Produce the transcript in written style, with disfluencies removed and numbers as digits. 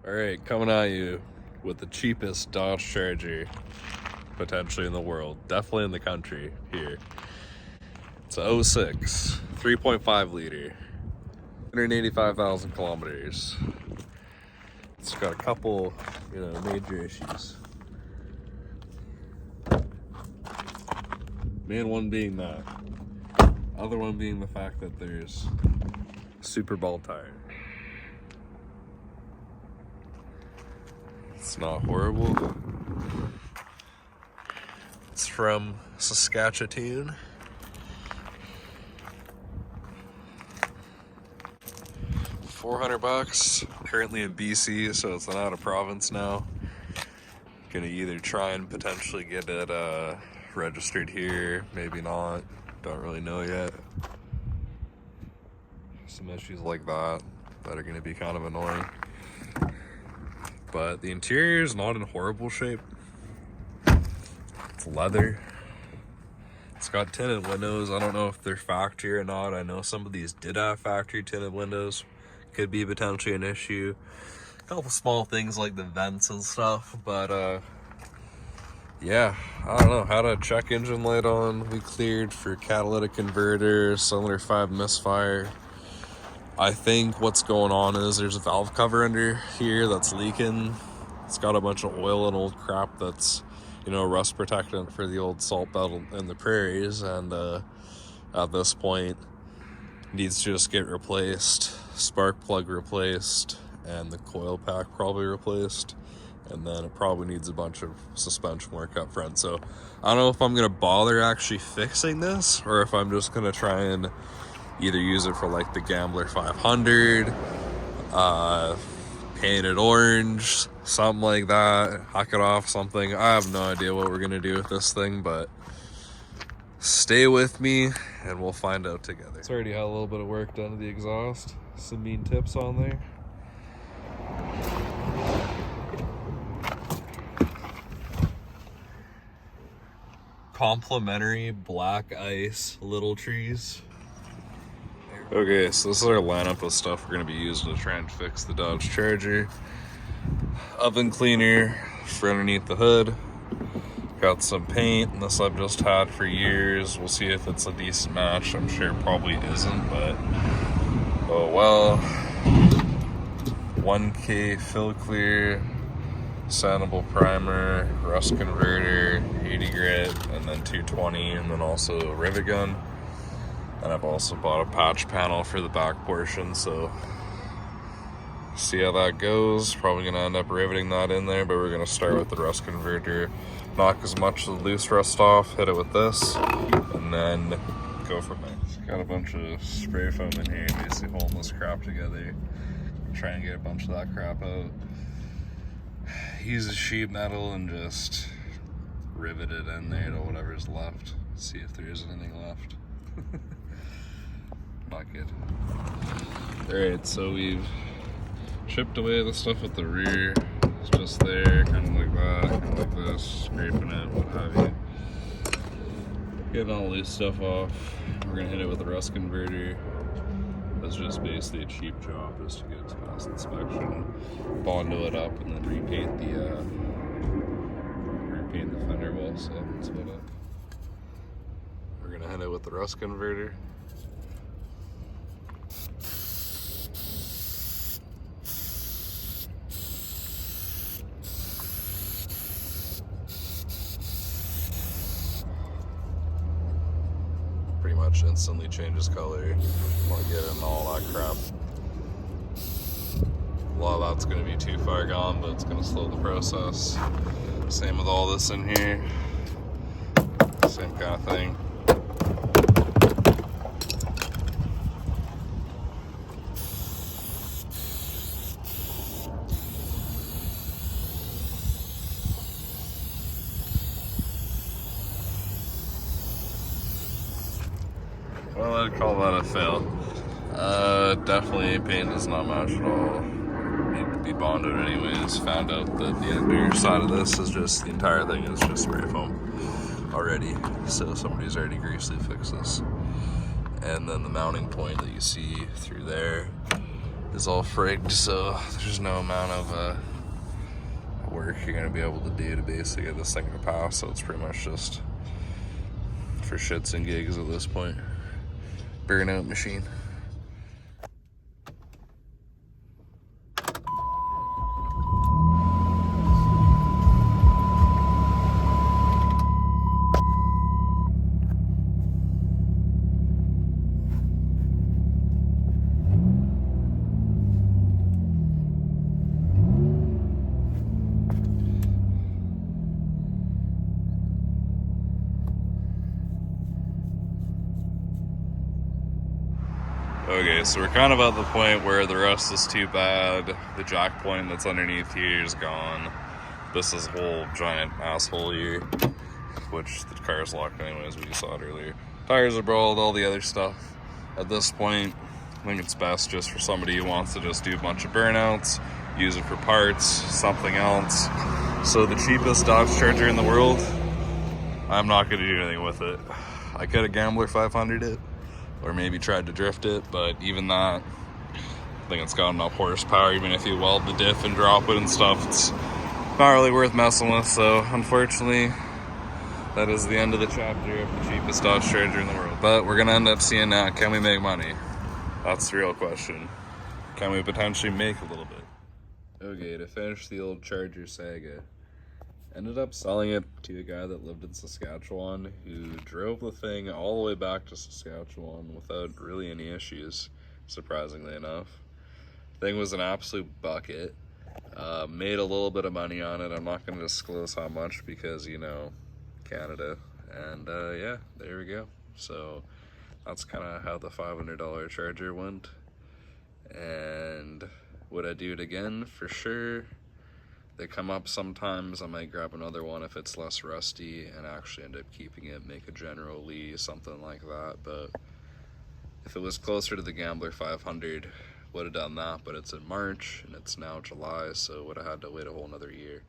Alright, coming at you with the cheapest Dodge Charger potentially in the world. Definitely in the country here. It's a 06, 3.5 liter, 185,000 kilometers. It's got a couple, major issues. Main one being that. Other one being the fact that there's a super ball tire. It's not horrible. It's from Saskatchewan. $400. Currently in BC, so it's not a province now. Gonna either try and potentially get it registered here, maybe not. Don't really know yet. Some issues like that are gonna be kind of annoying. But the interior is not in horrible shape. It's leather. It's got tinted windows. I don't know if they're factory or not. I know some of these did have factory tinted windows. Could be potentially an issue. A couple small things like the vents and stuff, but yeah, I don't know. Had a check engine light on. We cleared for catalytic converter, cylinder 5 misfire. I think what's going on is there's a valve cover under here that's leaking. It's got a bunch of oil and old crap that's, rust protectant for the old salt belt in the prairies, and at this point needs to just get replaced, spark plug replaced, and the coil pack probably replaced, and then it probably needs a bunch of suspension work up front. So I don't know if I'm gonna bother actually fixing this, or if I'm just gonna try and either use it for like the Gambler 500, paint it orange, something like that, hack it off something. I have no idea what we're gonna do with this thing, but stay with me and we'll find out together. It's already had a little bit of work done to the exhaust. Some mean tips on there. Complimentary black ice little trees. Okay, so this is our lineup of stuff we're going to be using to try and fix the Dodge Charger. Oven cleaner for underneath the hood. Got some paint, this I've just had for years. We'll see if it's a decent match. I'm sure it probably isn't, but oh well. 1K fill clear, sandable primer, rust converter, 80 grit, and then 220, and then also a rivet gun. And I've also bought a patch panel for the back portion, so see how that goes. Probably gonna end up riveting that in there, but we're gonna start with the rust converter. Knock as much of the loose rust off, hit it with this, and then go from there. Just got a bunch of spray foam in here, basically holding this crap together. Try and get a bunch of that crap out. Use the sheet metal and just rivet it in there to whatever's left. See if there is anything left. Not good. Alright, so we've chipped away the stuff at the rear. It's just there, kind of like that, kind of like this, scraping it, what have you. Getting all the loose stuff off. We're gonna hit it with the rust converter. That's just basically a cheap job, just to get it to pass inspection. Bondo it up and then repaint the fender well, so that's about it. We're gonna hit it with the rust converter. Pretty much instantly changes color. Want to get in all that crap. A lot of that's going to be too far gone, but it's going to slow the process. Same with all this in here. Same kind of thing. Well, I'd call that a fail. Definitely paint does not match at all. Need to be bonded anyways. Found out that the underside of this is just, the entire thing is just spray foam already. So somebody's already greasily fixed this. And then the mounting point that you see through there is all frigged, so there's no amount of work you're gonna be able to do to basically get this thing to pass. So it's pretty much just for shits and gigs at this point. Burnout machine. Okay, so we're kind of at the point where the rust is too bad. The jack point that's underneath here is gone. This is a whole giant asshole here, which the car's locked anyways, we just saw it earlier. Tires are brawled, all the other stuff. At this point, I think it's best just for somebody who wants to just do a bunch of burnouts, use it for parts, something else. So the cheapest Dodge Charger in the world, I'm not going to do anything with it. I could have Gambler 500 it, or maybe tried to drift it, but even that, I think it's got enough horsepower. Even if you weld the diff and drop it and stuff, it's not really worth messing with. So unfortunately, that is the end of the chapter of the cheapest Dodge Charger in the world. But we're gonna end up seeing that. Can we make money? That's the real question. Can we potentially make a little bit? Okay, to finish the old Charger saga, ended up selling it to a guy that lived in Saskatchewan who drove the thing all the way back to Saskatchewan without really any issues, surprisingly enough. Thing was an absolute bucket. Made a little bit of money on it. I'm not going to disclose how much because, you know, Canada. And yeah, there we go. So that's kind of how the $500 Charger went. And would I do it again? For sure. They come up sometimes. I might grab another one if it's less rusty and actually end up keeping it, make a General Lee, something like that. But if it was closer to the Gambler 500, would have done that. But it's in March and it's now July, so would have had to wait a whole another year.